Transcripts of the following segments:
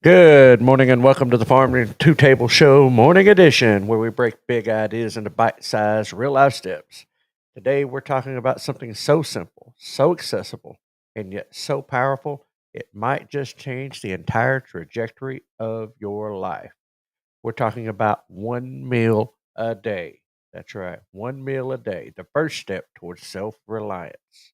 Good morning and welcome to the Farm2Table Show Morning Edition, where we break big ideas into bite-sized real-life steps. Today we're talking about something so simple, so accessible, and yet so powerful, it might just change the entire trajectory of your life. We're talking about one meal a day. That's right, one meal a day, the first step towards self-reliance.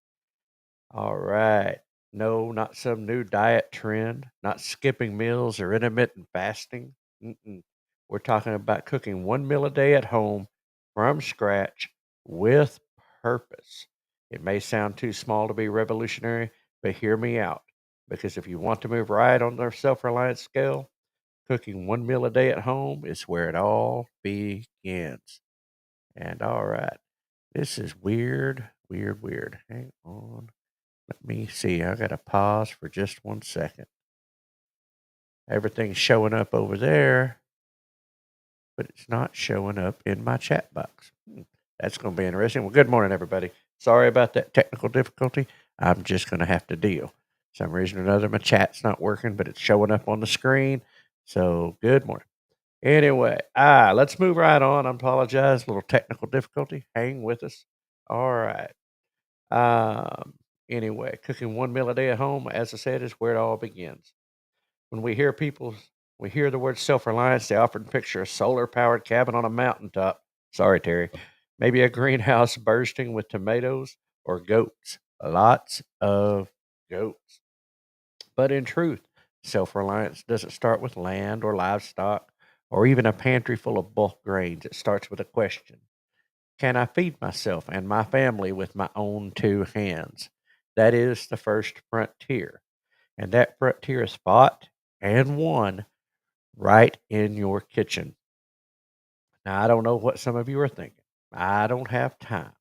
All right. No, not some new diet trend, not skipping meals or intermittent fasting. Mm-mm. We're talking about cooking one meal a day at home from scratch with purpose. It may sound too small to be revolutionary, but hear me out. Because if you want to move right on the self reliance scale, cooking one meal a day at home is where it all begins. And all right, this is weird, weird, weird. Hang on. Let me see. I got to pause for just 1 second. Everything's showing up over there, but it's not showing up in my chat box. That's going to be interesting. Well, good morning, everybody. Sorry about that technical difficulty. I'm just going to have to deal. Some reason or another, my chat's not working, but it's showing up on the screen. So, good morning. Anyway, let's move right on. I apologize. A little technical difficulty. Hang with us. All right. Um, anyway, cooking one meal a day at home, as I said, is where it all begins. When we hear the word self-reliance, they often picture a solar-powered cabin on a mountaintop. Sorry, Terry. Maybe a greenhouse bursting with tomatoes or goats. Lots of goats. But in truth, self-reliance doesn't start with land or livestock or even a pantry full of bulk grains. It starts with a question. Can I feed myself and my family with my own two hands? That is the first frontier. And that frontier is fought and won right in your kitchen. Now, I don't know what some of you are thinking. I don't have time.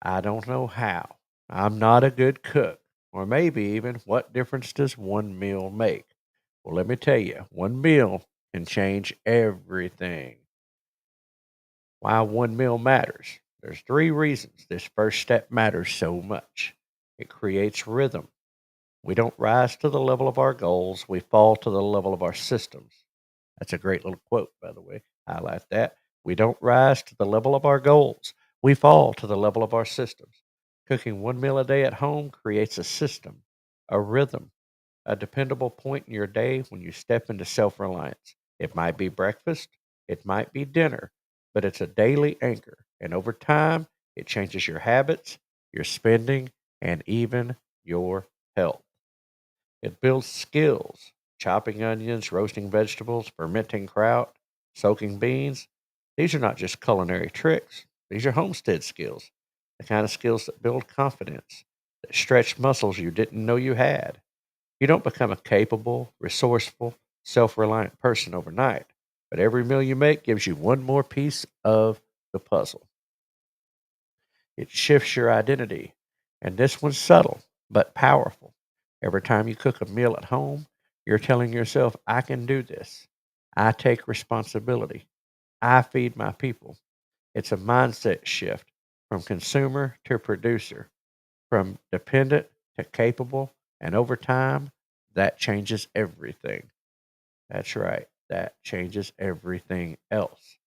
I don't know how. I'm not a good cook. Or maybe even, what difference does one meal make? Well, let me tell you, one meal can change everything. Why one meal matters. There's three reasons this first step matters so much. It creates rhythm. We don't rise to the level of our goals, we fall to the level of our systems. That's a great little quote, by the way. I like that. We don't rise to the level of our goals, we fall to the level of our systems. Cooking one meal a day at home creates a system, a rhythm, a dependable point in your day when you step into self reliance. It might be breakfast, it might be dinner, but it's a daily anchor. And over time, it changes your habits, your spending, and even your health. It builds skills, chopping onions, roasting vegetables, fermenting kraut, soaking beans. These are not just culinary tricks, these are homestead skills, the kind of skills that build confidence, that stretch muscles you didn't know you had. You don't become a capable, resourceful, self reliant person overnight, but every meal you make gives you one more piece of the puzzle. It shifts your identity, and this one's subtle but powerful. Every time you cook a meal at home, you're telling yourself, I can do this. I take responsibility. I feed my people. It's a mindset shift from consumer to producer, from dependent to capable, and over time, that changes everything. That's right, that changes everything else.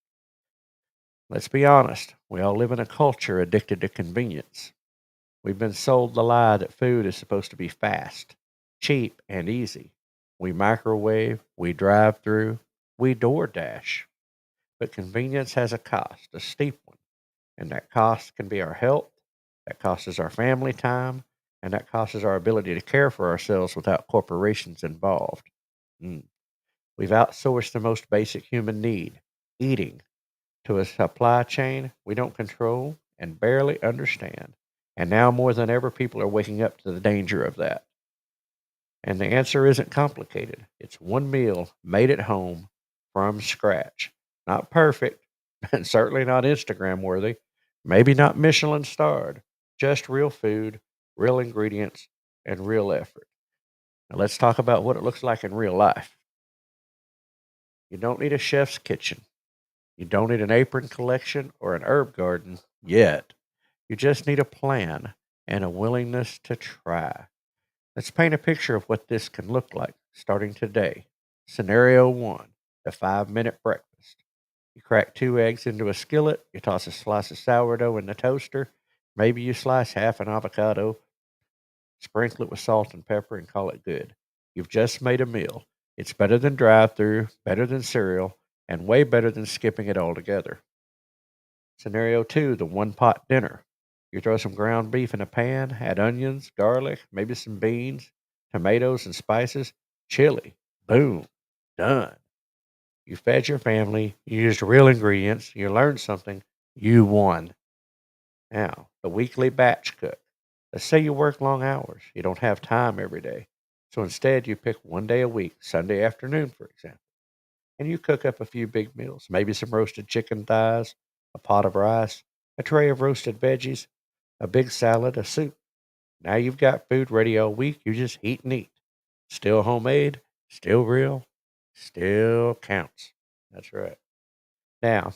Let's be honest, we all live in a culture addicted to convenience. We've been sold the lie that food is supposed to be fast, cheap, and easy. We microwave, we drive through, we DoorDash. But convenience has a cost, a steep one. And that cost can be our health, that cost us our family time, and that costs us our ability to care for ourselves without corporations involved. Mm. We've outsourced the most basic human need, eating, to a supply chain we don't control and barely understand. And now more than ever, people are waking up to the danger of that. And the answer isn't complicated. It's one meal made at home from scratch. Not perfect, and certainly not Instagram worthy, maybe not Michelin starred, just real food, real ingredients, and real effort. Now let's talk about what it looks like in real life. You don't need a chef's kitchen. You don't need an apron collection or an herb garden yet. You just need a plan and a willingness to try. Let's paint a picture of what this can look like starting today. Scenario one, the 5-minute breakfast. You crack 2 eggs into a skillet, you toss a slice of sourdough in the toaster, maybe you slice half an avocado, sprinkle it with salt and pepper, and call it good. You've just made a meal. It's better than drive-through, better than cereal, and way better than skipping it altogether. Scenario two, the one-pot dinner. You throw some ground beef in a pan, add onions, garlic, maybe some beans, tomatoes, and spices, chili. Boom, done. You fed your family, you used real ingredients, you learned something, you won. Now, the weekly batch cook. Let's say you work long hours, you don't have time every day. So instead, you pick one day a week, Sunday afternoon, for example, and you cook up a few big meals, maybe some roasted chicken thighs, a pot of rice, a tray of roasted veggies, a big salad, a soup. Now you've got food ready all week, you just eat and eat. Still homemade, still real, still counts. That's right. Now,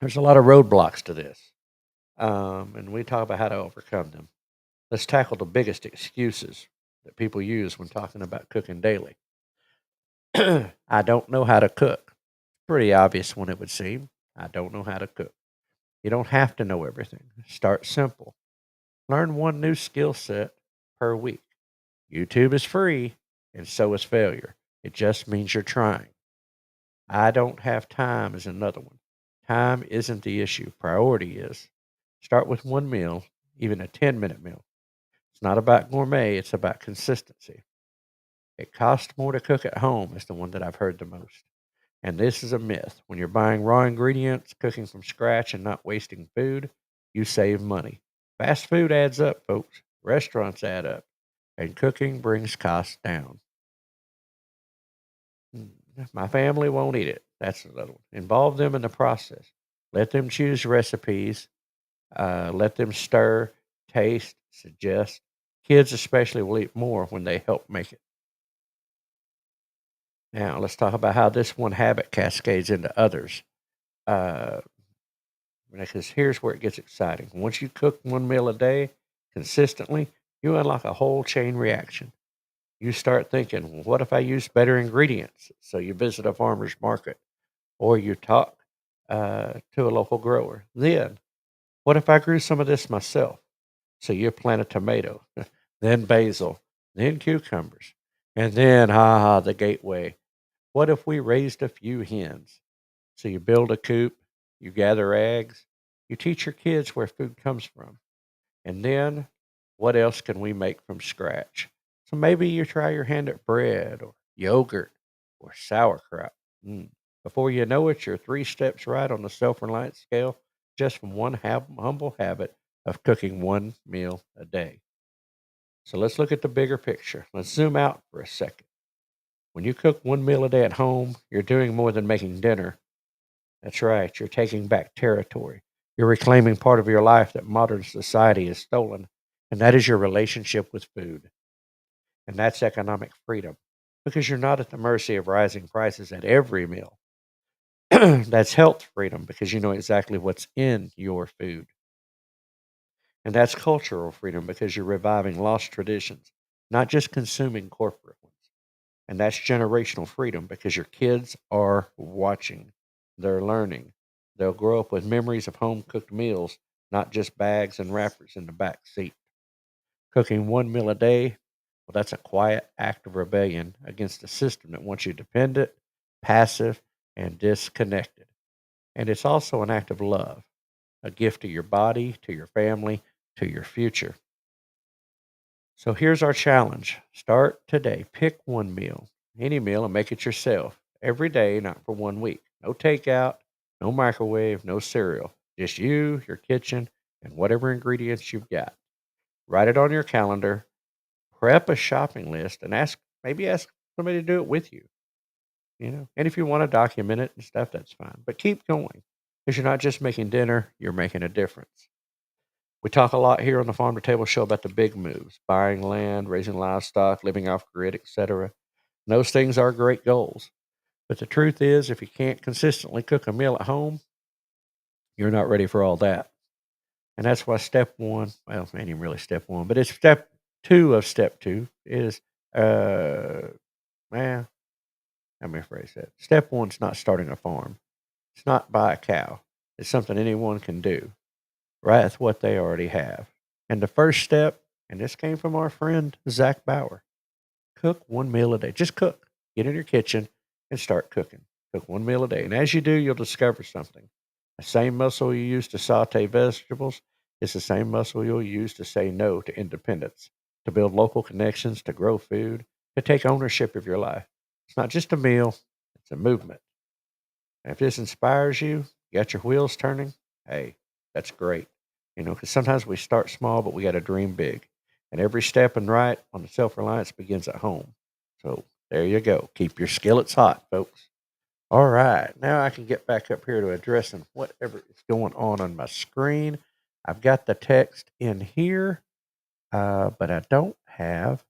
there's a lot of roadblocks to this, and we talk about how to overcome them. Let's tackle the biggest excuses that people use when talking about cooking daily. I don't know how to cook. Pretty obvious one, it would seem. I don't know how to cook. You don't have to know everything. Start simple. Learn one new skill set per week. YouTube is free, and so is failure. It just means you're trying. I don't have time is another one. Time isn't the issue, priority is. Start with one meal, even a 10-minute meal. It's not about gourmet, it's about consistency. It costs more to cook at home, is the one that I've heard the most. And this is a myth. When you're buying raw ingredients, cooking from scratch, and not wasting food, you save money. Fast food adds up, folks. Restaurants add up. And cooking brings costs down. My family won't eat it. That's another one. Involve them in the process. Let them choose recipes. Let them stir, taste, suggest. Kids especially will eat more when they help make it. Now, let's talk about how this one habit cascades into others. Uh, because here's where it gets exciting. Once you cook one meal a day consistently, you unlock a whole chain reaction. You start thinking, well, what if I use better ingredients? So you visit a farmer's market or you talk to a local grower. Then, what if I grew some of this myself? So you plant a tomato, then basil, then cucumbers, and then, the gateway. What if we raised a few hens? So you build a coop, you gather eggs, you teach your kids where food comes from. And then, what else can we make from scratch? So maybe you try your hand at bread or yogurt or sauerkraut. Mm. Before you know it, you're 3 steps right on the self reliance scale just from one humble habit of cooking one meal a day. So let's look at the bigger picture. Let's zoom out for a second. When you cook one meal a day at home, you're doing more than making dinner. That's right, you're taking back territory. You're reclaiming part of your life that modern society has stolen, and that is your relationship with food. And that's economic freedom because you're not at the mercy of rising prices at every meal. That's health freedom because you know exactly what's in your food. And that's cultural freedom because you're reviving lost traditions, not just consuming corporate ones. And that's generational freedom because your kids are watching, they're learning. They'll grow up with memories of home cooked meals, not just bags and wrappers in the back seat. Cooking one meal a day, well, that's a quiet act of rebellion against a system that wants you dependent, passive, and disconnected. And it's also an act of love, a gift to your body, to your family, to your future. So here's our challenge. Start today. Pick one meal, any meal, and make it yourself every day, not for one week. No takeout, no microwave, no cereal. Just you, your kitchen, and whatever ingredients you've got. Write it on your calendar, prep a shopping list, and maybe ask somebody to do it with you. And if you want to document it and stuff, that's fine. But keep going because you're not just making dinner, you're making a difference. We talk a lot here on the Farm to Table Show about the big moves, buying land, raising livestock, living off grid, etc. Those things are great goals. But the truth is, if you can't consistently cook a meal at home, you're not ready for all that. And that's why step one, well, it ain't even really step one, but it's step two of step two is, uh, man, Let me rephrase that. Step one's not starting a farm. It's not buy a cow. It's something anyone can do right with what they already have. And the first step, and this came from our friend Zach Bauer, cook one meal a day. Just cook. Get in your kitchen and start cooking. Cook one meal a day. And as you do, you'll discover something. The same muscle you use to saute vegetables is the same muscle you'll use to say no to independence, to build local connections, to grow food, to take ownership of your life. It's not just a meal, it's a movement. And if this inspires you, you got your wheels turning, hey, that's great. Because sometimes we start small, but we got to dream big. And every step and right on the self reliance begins at home. So there you go. Keep your skillets hot, folks. All right. Now I can get back up here to addressing whatever is going on my screen. I've got the text in here, but I don't have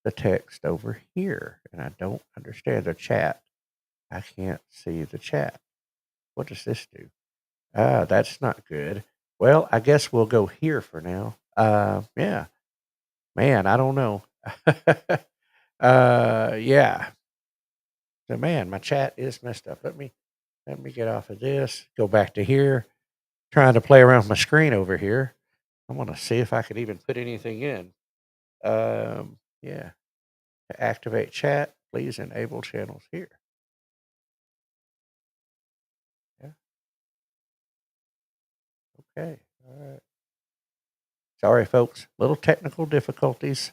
the text over here. And I don't understand the chat. I can't see the chat. What does this do? Ah, that's not good. Well, I guess we'll go here for now. Yeah, man, I don't know. Yeah. So, man, my chat is messed up. Let me get off of this. Go back to here. Trying to play around with my screen over here. I'm gonna see if I could even put anything in. Yeah. To activate chat, please enable channels here. Yeah. Okay. All right. Sorry, folks. Little technical difficulties.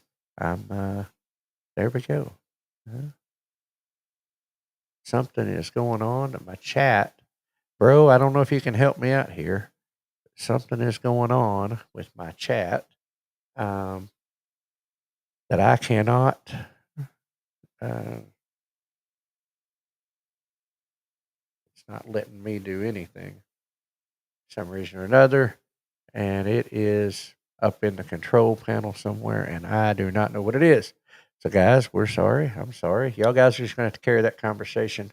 There we go. Something is going on in my chat. Bro, I don't know if you can help me out here. Something is going on with my chat um, that I cannot. Uh, it's not letting me do anything for some reason or another. And it is up in the control panel somewhere, and I do not know what it is. So, guys, we're sorry. I'm sorry. Y'all guys are just going to have to carry that conversation.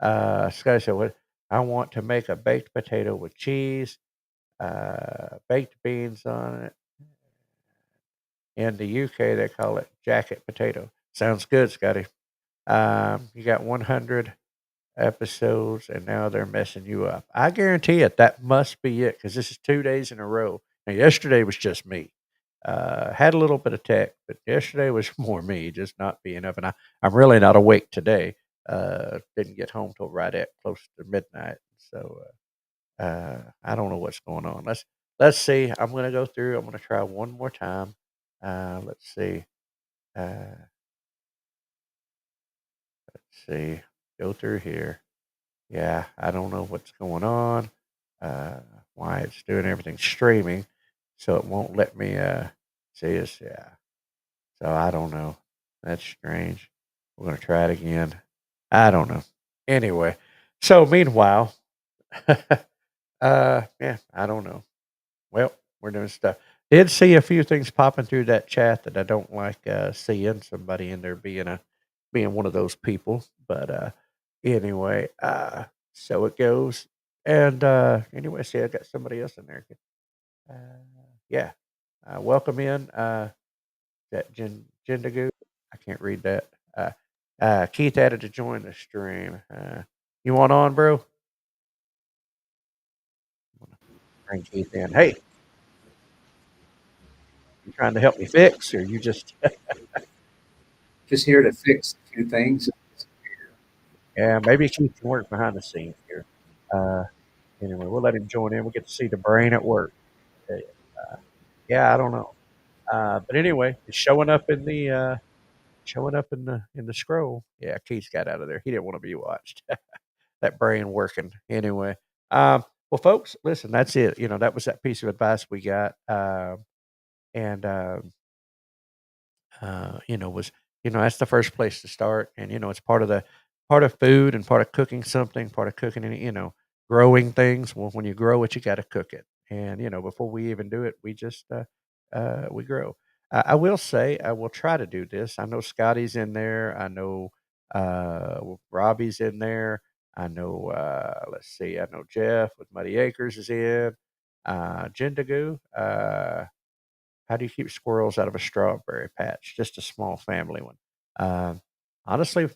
Scotty said, "What? I want to make a baked potato with cheese, baked beans on it. In the UK, they call it jacket potato. Sounds good, Scotty. You got 100 episodes, and now they're messing you up. I guarantee it. That must be it because this is 2 days in a row. Now, yesterday was just me. Had a little bit of tech, but yesterday was more me, just not being up. And I'm really not awake today. Didn't get home till right at close to midnight. So I don't know what's going on. Let's see. I'm going to go through. I'm going to try one more time. Let's see. Uh, let's see. Go through here. Yeah, I don't know what's going on. Uh, why it's doing everything streaming, so it won't let me see us. Yeah. So I don't know. That's strange. We're gonna try it again. I don't know. Anyway, so meanwhile, yeah, I don't know. Well, we're doing stuff. Did see a few things popping through that chat that I don't like seeing. Somebody in there being one of those people. But anyway, so it goes. And anyway, see, I got somebody else in there. Uh, yeah, welcome in that Jindagu. I can't read that. Keith added to join the stream. You want on, bro? Bring Keith in. Hey, you trying to help me fix, or you just Just here to fix a few things. yeah, maybe Keith can work behind the scenes here. Uh, anyway, we'll let him join in. We get to see the brain at work. Uh, yeah, I don't know. But anyway, it's showing up in the scroll. Yeah, Keith got out of there. He didn't want to be watched. That brain working anyway. Well, folks, listen, that's it. That was that piece of advice we got, and was that's the first place to start, and it's part of food and part of cooking something, part of cooking and growing things. Well, when you grow it, you got to cook it, and before we even do it, we just we grow. I will say I will try to do this. I know Scotty's in there. I know Robbie's in there. I know. Let's see. I know Jeff with Muddy Acres is in. Jindagu. How do you keep squirrels out of a strawberry patch? Just a small family one. Um, honestly,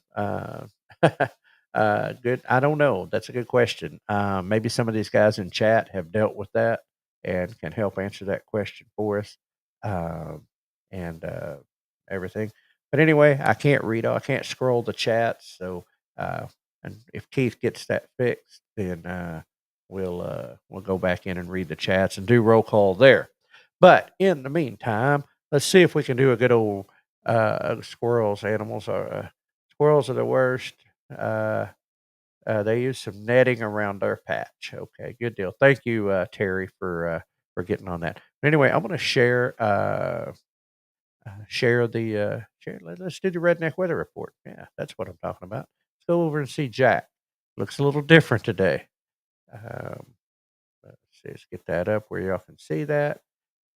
Good. I don't know. That's a good question. Maybe some of these guys in chat have dealt with that and can help answer that question for us, um, and everything. But anyway, I can't read. I can't scroll the chats. So, uh, and if Keith gets that fixed, then we'll go back in and read the chats and do roll call there. But in the meantime, let's see if we can do a good old squirrels. Squirrels are the worst. Uh, they use some netting around their patch. Okay, good deal. Thank you, Terry, for getting on that. But anyway, I'm going to share the share. Let's do the redneck weather report. Yeah, that's what I'm talking about. Let's go over and see Jack. Looks a little different today. Um, let's see. Let's get that up where y'all can see that.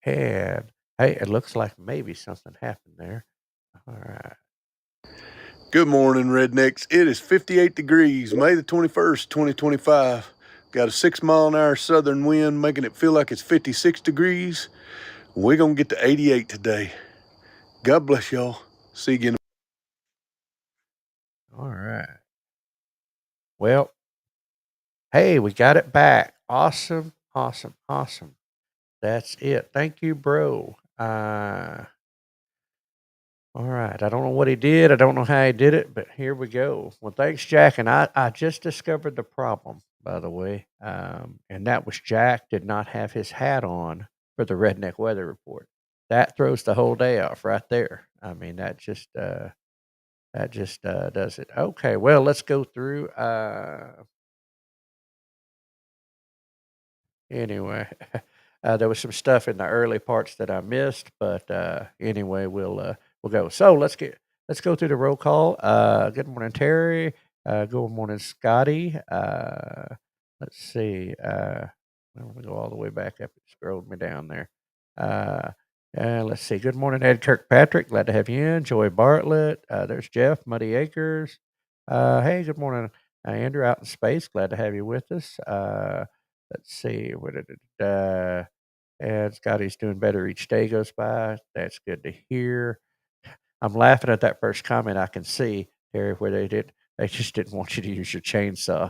And hey, it looks like maybe something happened there. All right. Good morning, rednecks. It is 58 degrees, May the 21st, 2025. Got a 6-mile-an-hour southern wind making it feel like it's 56 degrees. We're going to get to 88 today. God bless y'all. See you again. All right. Well, hey, we got it back. Awesome, awesome, awesome. That's it. Thank you, bro. All right. I don't know what he did. I don't know how he did it, but here we go. Well, thanks, Jack. And I just discovered the problem, by the way. And that was Jack did not have his hat on for the redneck weather report. That throws the whole day off right there. I mean, that just does it. Okay. Well, let's go through. Anyway, there was some stuff in the early parts that I missed, but anyway, we'll go. So let's go through the roll call. Good morning, Terry. Good morning, Scotty. Let's see. Well, we go all the way back up. It scrolled me down there. Uh, let's see. Good morning, Ed Kirkpatrick. Glad to have you in. Joy Bartlett. There's Jeff Muddy Acres. Hey, good morning, Andrew out in space. Glad to have you with us. Let's see. What did it? And Scotty's doing better each day goes by. That's good to hear. I'm laughing at that first comment. I can see, Terry, where they just didn't want you to use your chainsaw.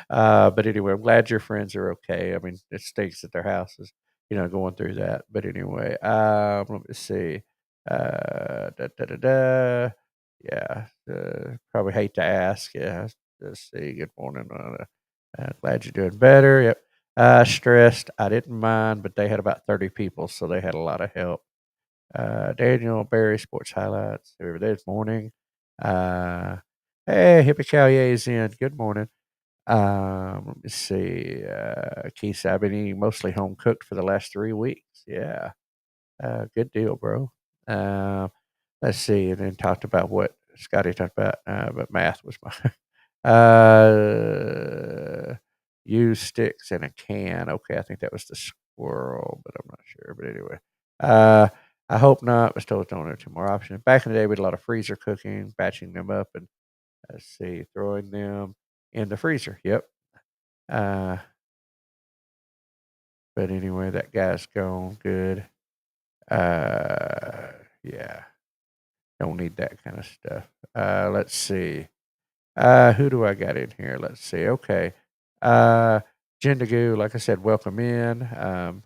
But anyway, I'm glad your friends are okay. I mean, it stinks at their houses, going through that. But anyway, let me see. Da, da, da, da. Yeah, probably hate to ask. Yeah, let's see. Good morning. Glad you're doing better. Yep. Stressed. I didn't mind, but they had about 30 people, so they had a lot of help. Daniel Barry Sports Highlights over this morning. Uh, hey, Hippie Calier's in. Good morning. Let me see. Keith, I've been eating mostly home cooked for the last 3 weeks. Yeah. Good deal, bro. Uh, let's see. And then talked about what Scotty talked about, but math was my. Use sticks in a can. Okay, I think that was the squirrel, but I'm not sure. But anyway, uh, I hope not. Was told don't have two more options. Back in the day, we had a lot of freezer cooking, batching them up, and let's see, throwing them in the freezer. Yep. Uh, but anyway, that guy's gone. Good. Yeah. Don't need that kind of stuff. Let's see. Who do I got in here? Let's see. Okay. Jindagu, like I said, welcome in.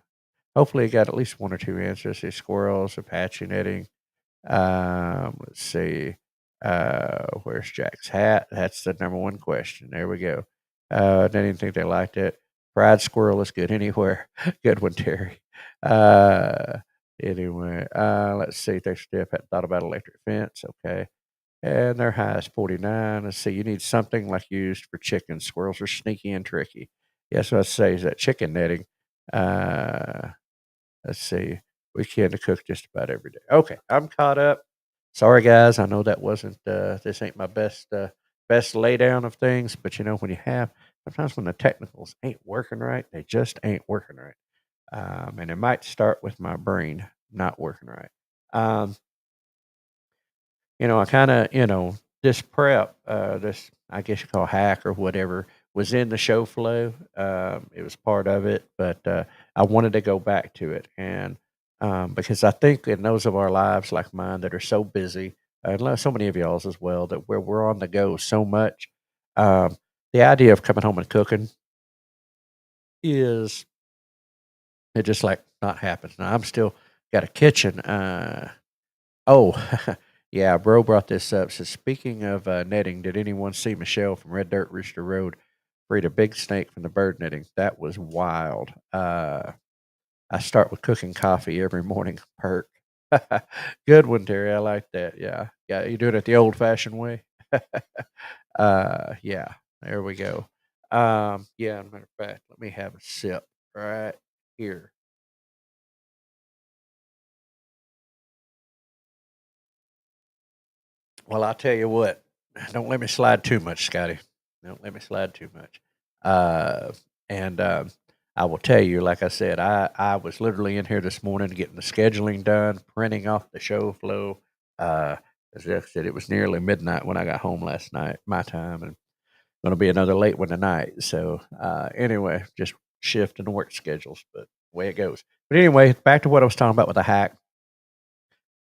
Hopefully you got at least one or two answers. See squirrels, Apache netting. Let's see. Where's Jack's hat? That's the number one question. There we go. Didn't think they liked it. Fried squirrel is good anywhere. Good one, Terry. Uh, anyway, let's see. Thanks, Jeff. Hadn't thought about electric fence. Okay. And their high is 49. Let's see. You need something like used for chickens. Squirrels are sneaky and tricky. Yes, what I say is that chicken netting. Uh, let's see. We can cook just about every day. Okay, I'm caught up. Sorry, guys. I know that wasn't. This ain't my best laydown of things, but when you have sometimes when the technicals ain't working right, they just ain't working right. And it might start with my brain not working right. Um, I kind of, this prep, this, I guess you call hack or whatever, was in the show flow. It was part of it, but I wanted to go back to it. And because I think in those of our lives like mine that are so busy, and so many of y'all's as well, that we're on the go so much, The idea of coming home and cooking is it just like not happens. Now I'm still got a kitchen. Oh, yeah, bro brought this up. So speaking of netting, did anyone see Michelle from Red Dirt Rooster Road freed a big snake from the bird netting? That was wild. I start with cooking coffee every morning. Perk. Good one, Terry. I like that. Yeah. Yeah. You do it the old fashioned way. Yeah. There we go. Yeah. As a matter of fact, let me have a sip right here. Well, I'll tell you what. Don't let me slide too much, Scotty. Don't let me slide too much. Uh, and I will tell you, like I said, I was literally in here this morning getting the scheduling done, printing off the show flow. As I said, it was nearly midnight when I got home last night, my time, and going to be another late one tonight. So anyway, just shifting the work schedules, but way it goes. But anyway, back to what I was talking about with the hack.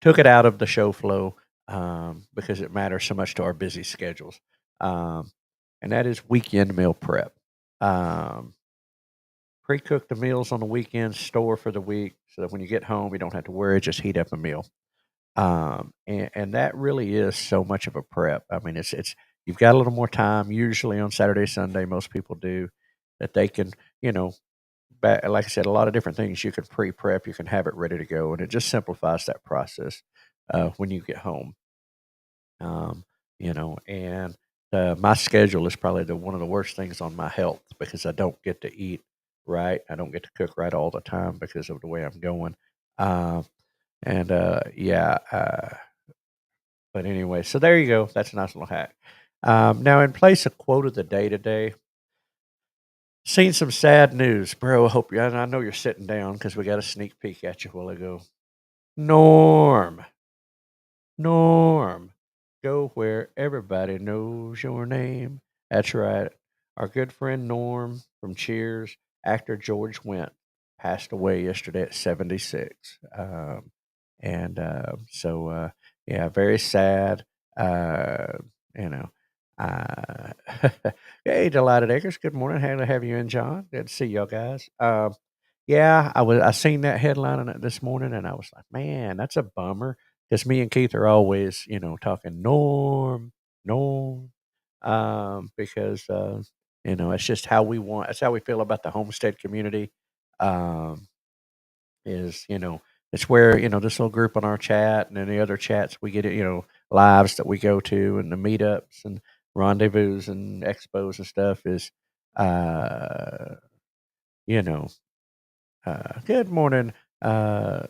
Took it out of the show flow because it matters so much to our busy schedules, um, and that is weekend meal prep. Um, Pre-cook the meals on the weekend, store for the week, so that when you get home, you don't have to worry. Just heat up a meal, and that really is so much of a prep. I mean, it's you've got a little more time. Usually on Saturday, Sunday, most people do that. They can, you know, like I said, a lot of different things you can pre-prep. You can have it ready to go, and it just simplifies that process when you get home. Um, and my schedule is probably one of the worst things on my health because I don't get to eat right. I don't get to cook right all the time because of the way I'm going. Um, and yeah, but anyway, so there you go. That's a nice little hack. Now, in place of quote of the day today, seen some sad news, bro. I hope I know you're sitting down because we got a sneak peek at you a while ago. Norm. Norm, go where everybody knows your name. That's right. Our good friend Norm from Cheers, actor George Wendt, passed away yesterday at 76. Yeah, very sad. Uh, you know, uh, hey, Delighted Acres, good morning. Happy to have you in, John. Good to see y'all guys. Yeah, I seen that headline on it this morning, and I was like, man, that's a bummer. Because me and Keith are always, talking Norm, Norm, because it's just how we want. That's how we feel about the homestead community. Um, is it's where this little group on our chat and any other chats we get it, lives that we go to and the meetups and rendezvous and expos and stuff is, uh, you know, good morning, uh,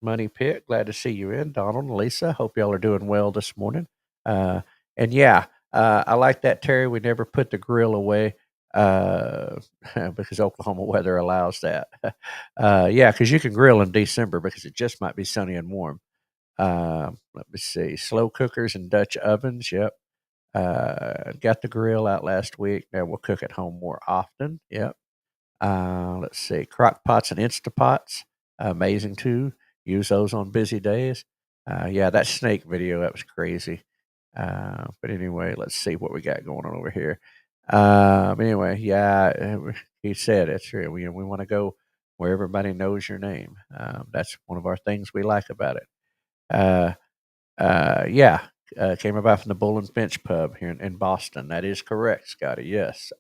Money Pit. Glad to see you in, Donald and Lisa. Hope y'all are doing well this morning. Uh, and yeah, I like that, Terry. We never put the grill away uh, because Oklahoma weather allows that. Yeah, because you can grill in December because it just might be sunny and warm. Let me see. Slow cookers and Dutch ovens. Yep. Got the grill out last week. Now we'll cook at home more often. Yep. Let's see, crock pots and Instapots, amazing too. Use those on busy days. Yeah, that snake video, that was crazy. But anyway, let's see what we got going on over here. Anyway, yeah, he said it's true. We want to go where everybody knows your name. That's one of our things we like about it. Uh, yeah, came about from the Bull and Finch pub here in Boston. That is correct, Scotty. Yes.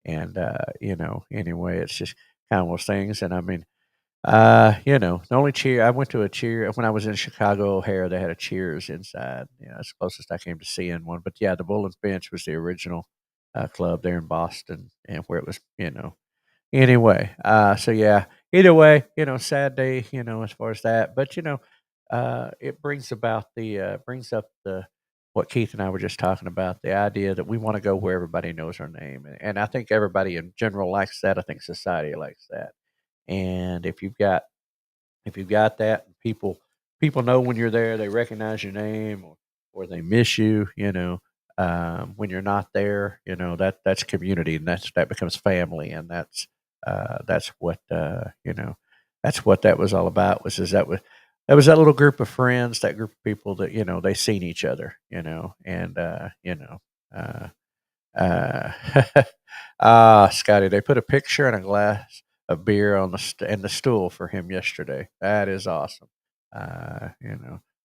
Anyway, it's just kind of those things. And I mean, the only cheer I went to a cheer when I was in Chicago O'Hare, they had a Cheers inside. That's the closest I came to seeing one. But yeah, the Bull and Bench was the original club there in Boston, and where it was, Anyway, so yeah, either way, sad day, as far as that. But it brings about brings up the what Keith and I were just talking about, the idea that we want to go where everybody knows our name, and I think everybody in general likes that. I think society likes that, and if you've got that, people know when you're there, they recognize your name, or they miss you. When you're not there, that's community, and that becomes family, and that's what that's what that was all about. That was that little group of friends, that group of people that they seen each other, and uh, Uh, Scotty, they put a picture and a glass of beer on and the stool for him yesterday. That is awesome.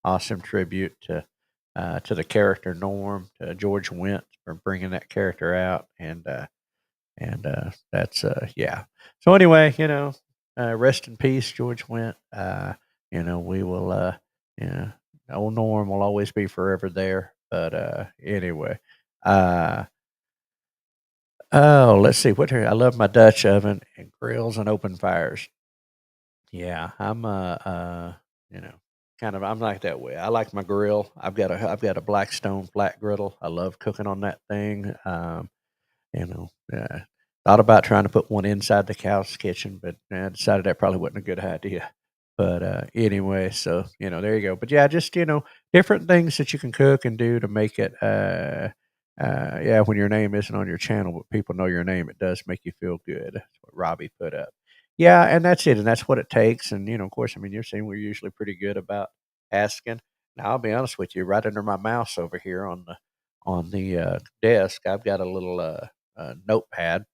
Awesome tribute to the character Norm, to George Wendt for bringing that character out, and that's yeah. So anyway, rest in peace, George Wendt. We will old Norm will always be forever there. But anyway, uh, oh, let's see what here. I love my Dutch oven and grills and open fires. Yeah, I'm you know, kind of I'm like that way. I like my grill. I've got a Blackstone flat griddle. I love cooking on that thing. Thought about trying to put one inside the cow's kitchen, but I decided that probably wasn't a good idea. But anyway, so there you go. But yeah, just different things that you can cook and do to make it. Yeah, when your name isn't on your channel, but people know your name, it does make you feel good. That's what Robbie put up. Yeah, and that's it, and that's what it takes. And of course, I mean, you're seeing we're usually pretty good about asking. Now, I'll be honest with you, right under my mouse over here on the desk, I've got a little notepad,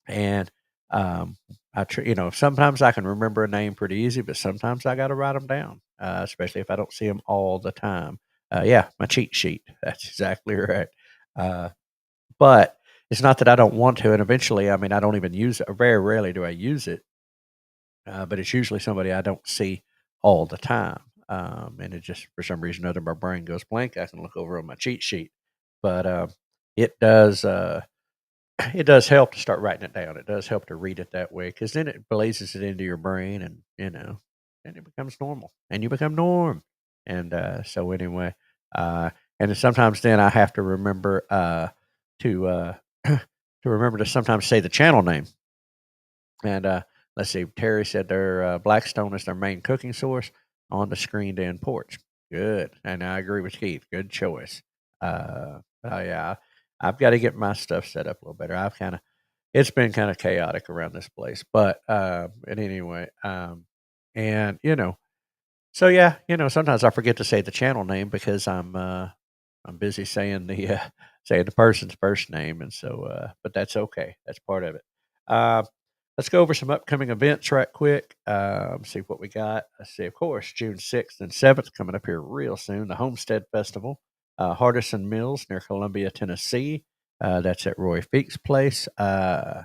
and sometimes I can remember a name pretty easy, but sometimes I got to write them down, especially if I don't see them all the time. Yeah, my cheat sheet. That's exactly right. Uh, but it's not that I don't want to, and eventually, I mean, I don't even use it. Very rarely do I use it, but it's usually somebody I don't see all the time. And it just, for some reason or other, my brain goes blank. I can look over on my cheat sheet, but it does. It does help to start writing it down. It does help to read it that way, because then it blazes it into your brain, and then it becomes normal, and you become Norm. And so anyway, uh, and then sometimes then I have to remember to to remember to sometimes say the channel name. And let's see, Terry said their Blackstone is their main cooking source on the screened in porch. Good, and I agree with Keith. Good choice. Yeah, I've got to get my stuff set up a little better. It's been kind of chaotic around this place, but and anyway, and so yeah, sometimes I forget to say the channel name because I'm busy saying the person's first name, and so but that's okay. That's part of it. Uh, let's go over some upcoming events right quick. See what we got. Let's see, of course, June 6th and 7th coming up here real soon. The Homestead Festival, Hardison Mills near Columbia, Tennessee. That's at Roy Feek's place. Uh,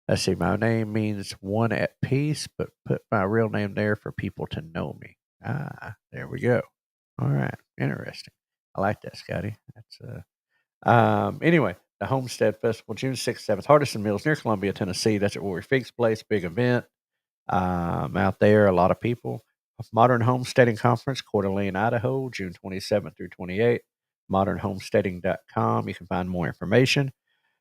let's see, my name means one at peace, but put my real name there for people to know me. There we go. All right, interesting. I like that, Scotty. That's anyway, the Homestead Festival, June 6th, 7th, Hardison Mills near Columbia, Tennessee. That's at Rory Feek's place. Big event. Out there, a lot of people. Modern Homesteading Conference, Coeur d'Alene, Idaho, June 27th through 28th. ModernHomesteading.com. You can find more information.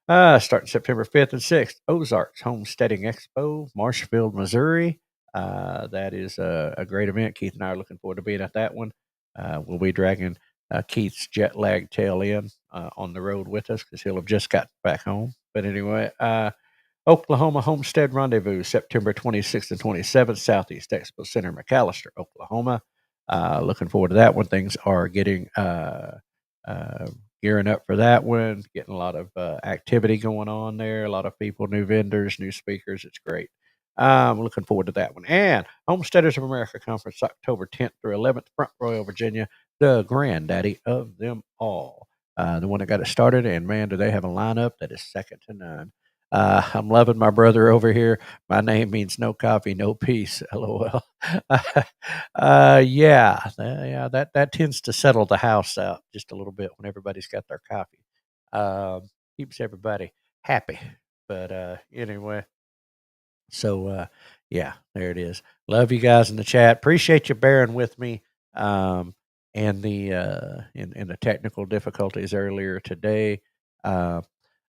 Starting September 5th and 6th, Ozarks Homesteading Expo, Marshfield, Missouri. That is a great event. Keith and I are looking forward to being at that one. We'll be dragging Keith's jet lag tail in on the road with us because he'll have just got back home. But anyway, Oklahoma Homestead Rendezvous, September 26th and 27th, Southeast Expo Center, McAllister, Oklahoma. Looking forward to that one. Things are getting uh, gearing up for that one, getting a lot of activity going on there, a lot of people, new vendors, new speakers. It's great. I'm looking forward to that one. And Homesteaders of America Conference, October 10th through 11th, Front Royal, Virginia, the granddaddy of them all. The one that got it started, and man, do they have a lineup that is second to none. I'm loving my brother over here. My name means no coffee, no peace. LOL. Yeah, that tends to settle the house out just a little bit when everybody's got their coffee. Keeps everybody happy. But anyway, so yeah, there it is. Love you guys in the chat. Appreciate you bearing with me. And the in the technical difficulties earlier today. Uh,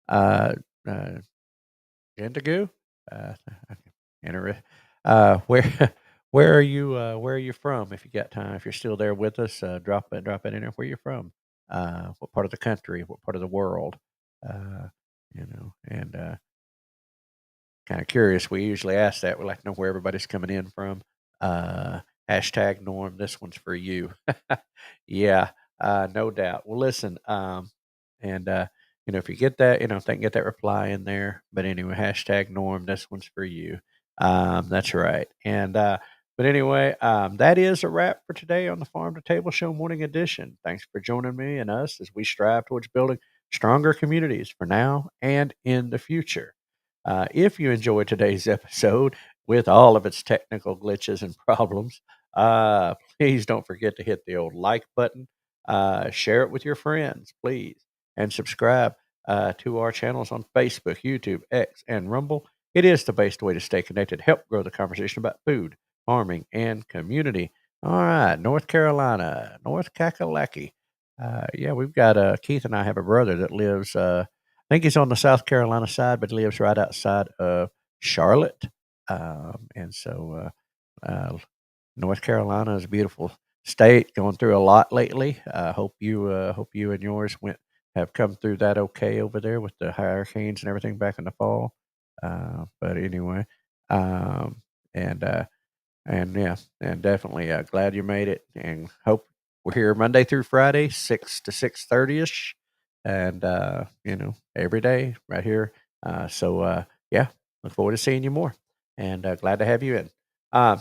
uh, uh, Indigo, uh, inter- where where are you? Where are you from? If you got time, if you're still there with us, drop it in there. Where you're from? What part of the country? What part of the world? Uh, and kind of curious. We usually ask that. We like to know where everybody's coming in from. Hashtag Norm. This one's for you. Yeah, no doubt. Well, listen. And, if you get that, if they can get that reply in there. But anyway, hashtag Norm, this one's for you. That's right. And, but anyway, that is a wrap for today on the Farm to Table Show Morning Edition. Thanks for joining me and us as we strive towards building stronger communities for now and in the future. If you enjoyed today's episode with all of its technical glitches and problems, please don't forget to hit the old like button, share it with your friends, please, and subscribe to our channels on Facebook, YouTube, X, and Rumble. It is the best way to stay connected, help grow the conversation about food, farming, and community. All right, North Carolina, North Kakalaki. Yeah, we've got Keith and I have a brother that lives. I think he's on the South Carolina side, but he lives right outside of Charlotte. And so North Carolina is a beautiful state, going through a lot lately. Hope you and yours have come through that okay over there with the hurricanes and everything back in the fall. But anyway, um, and yeah, and definitely glad you made it, and hope we're here Monday through Friday, 6 to 6:30 ish, and every day right here. Yeah, look forward to seeing you more, and glad to have you in.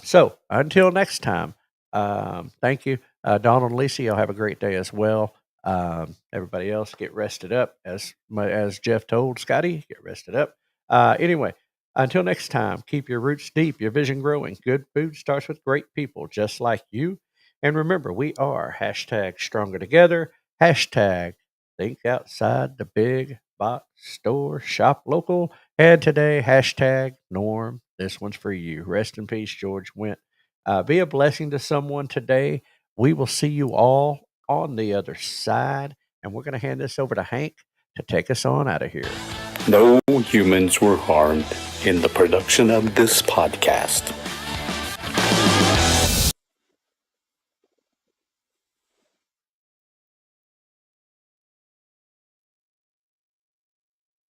So until next time, thank you, Donald and Lisa. Y'all have a great day as well. Everybody else, get rested up, as Jeff told Scotty, get rested up. Anyway. Until next time, keep your roots deep, your vision growing. Good food starts with great people just like you. And remember, we are hashtag stronger together, hashtag think outside the big box store, shop local. And today, hashtag Norm. This one's for you. Rest in peace, George Went. Be a blessing to someone today. We will see you all on the other side. And we're going to hand this over to Hank to take us on out of here. No humans were harmed in the production of this podcast.